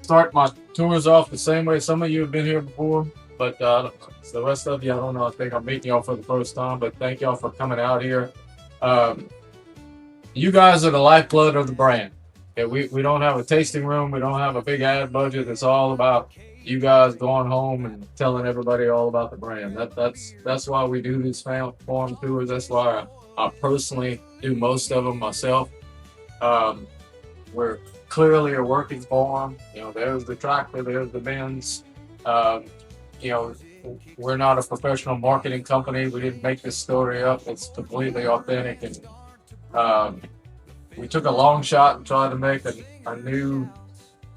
start my tours off the same way. Some of you have been here before, but the rest of you, I don't know. I think I'm meeting y'all for the first time, but thank y'all for coming out here. Um, you guys are the lifeblood of the brand. Yeah, we don't have a tasting room. We don't have a big ad budget. It's all about you guys going home and telling everybody all about the brand. That's why we do these farm tours. That's why I personally do most of them myself. Um, we're clearly a working farm. You know, there's the tractor, there's the bins. Um, you know, we're not a professional marketing company. We didn't make this story up. It's completely authentic, and um, we took a long shot and tried to make a new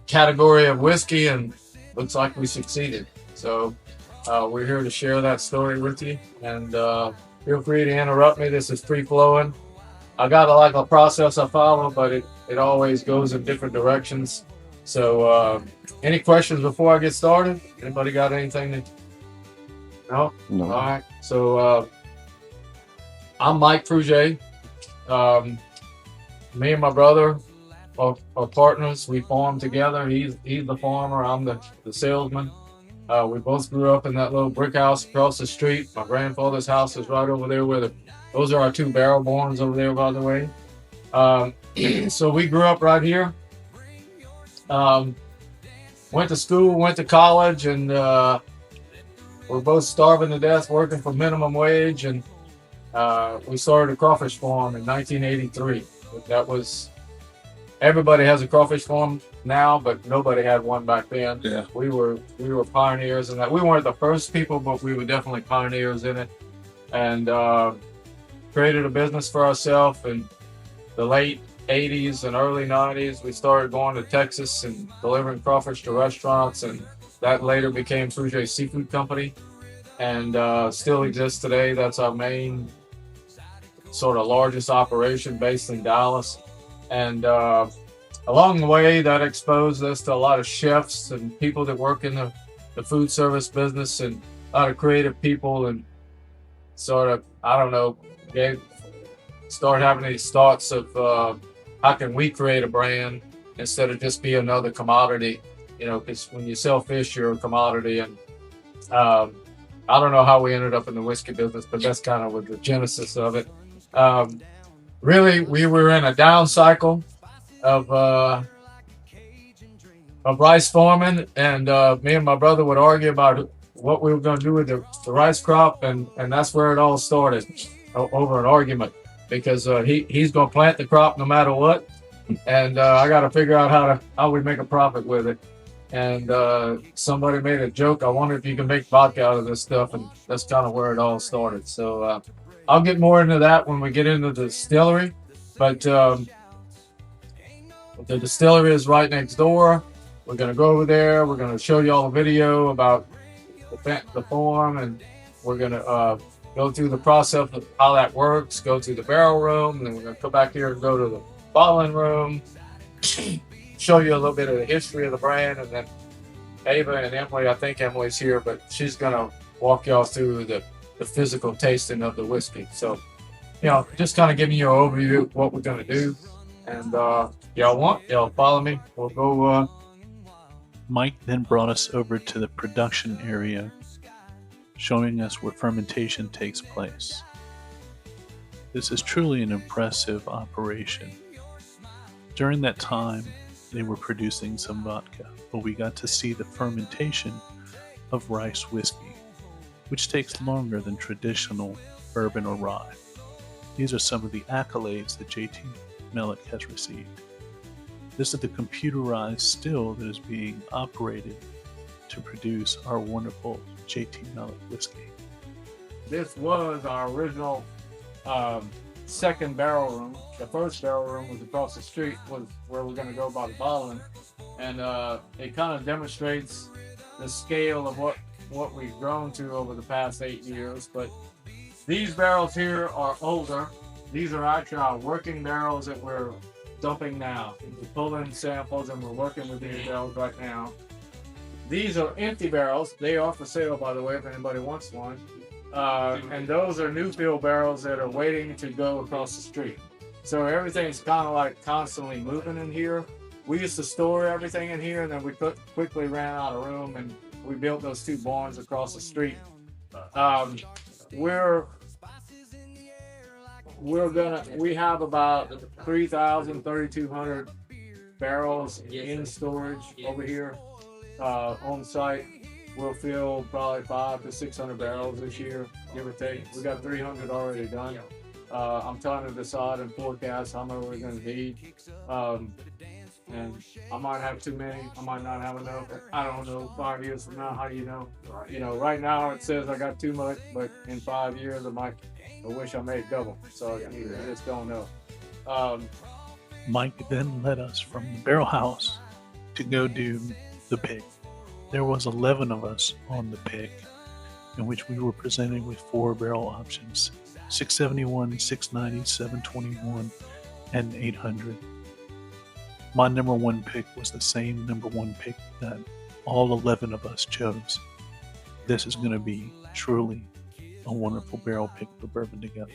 category of whiskey, and looks like we succeeded. So we're here to share that story with you, and feel free to interrupt me. This is free flowing. I got a process I follow, but it always goes in different directions. So, any questions before I get started? Anybody got anything to? No. No. All right. So, I'm Mike Fruget. Me and my brother are partners. We farm together. He's the farmer. I'm the salesman. We both grew up in that little brick house across the street. My grandfather's house is right over there those are our two barrel barns over there, by the way. So we grew up right here. Went to school, went to college, and we're both starving to death working for minimum wage. And we started a crawfish farm in 1983. That was, everybody has a crawfish farm now, but nobody had one back then. Yeah. We were pioneers in that. We weren't the first people, but we were definitely pioneers in it. And created a business for ourselves in the late 80s and early 90s. We started going to Texas and delivering crawfish to restaurants, and that later became Fruget Seafood Company, and still exists today. That's our main sort of largest operation based in Dallas. And along the way, that exposed us to a lot of chefs and people that work in the food service business, and a lot of creative people, and sort of, I don't know, start having these thoughts of how can we create a brand instead of just be another commodity, you know, because when you sell fish, you're a commodity. And I don't know how we ended up in the whiskey business, but that's kind of the genesis of it. Really, we were in a down cycle of rice farming, and me and my brother would argue about what we were going to do with the rice crop, and that's where it all started, over an argument, because he's going to plant the crop no matter what, and I got to figure out how we make a profit with it. And somebody made a joke, I wonder if you can make vodka out of this stuff, and that's kind of where it all started. So I'll get more into that when we get into the distillery, but the distillery is right next door. We're going to go over there. We're going to show you all a video about the farm, and we're going to go through the process of how that works, go to the barrel room, and then we're going to come back here and go to the bottling room, show you a little bit of the history of the brand, and then Ava and Emily, I think Emily's here, but she's going to walk y'all through the physical tasting of the whiskey. So, you know, just kind of giving you an overview of what we're going to do. And y'all follow me. We'll go. Mike then brought us over to the production area, showing us where fermentation takes place. This is truly an impressive operation. During that time, they were producing some vodka, but we got to see the fermentation of rice whiskey, which takes longer than traditional bourbon or rye. These are some of the accolades that JT Meleck has received. This is the computerized still that is being operated to produce our wonderful JT Meleck whiskey. This was our original second barrel room. The first barrel room was across the street, was where we're going to go by the bottling, and it kind of demonstrates the scale of what we've grown to over the past 8 years. But these barrels here are older. These are actually our working barrels that we're dumping now. We're pulling samples and we're working with these barrels right now. These are empty barrels. They are for sale, by the way, if anybody wants one. And those are new fill barrels that are waiting to go across the street. So everything's kind of like constantly moving in here. we used to store everything in here, and then we quickly ran out of room, and we built those two barns across the street. Um, we're we have about 3,000, 3,200 barrels in storage over here on site. We'll fill probably 500 to 600 barrels this year, give or take. We got 300 already done. I'm trying to decide and forecast how much we're going to need. And I might have too many. I might not have enough. I don't know. 5 years from now, how do you know? You know, right now it says I got too much, but in 5 years I wish I made double. So I just don't know. Mike then led us from the barrel house to go do the pick. There was 11 of us on the pick, in which we were presented with 4 barrel options: 671, 690, 721, and 800. My number one pick was the same number one pick that all 11 of us chose. This is going to be truly a wonderful barrel pick for Bourbon Together.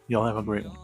Y'all have a great one.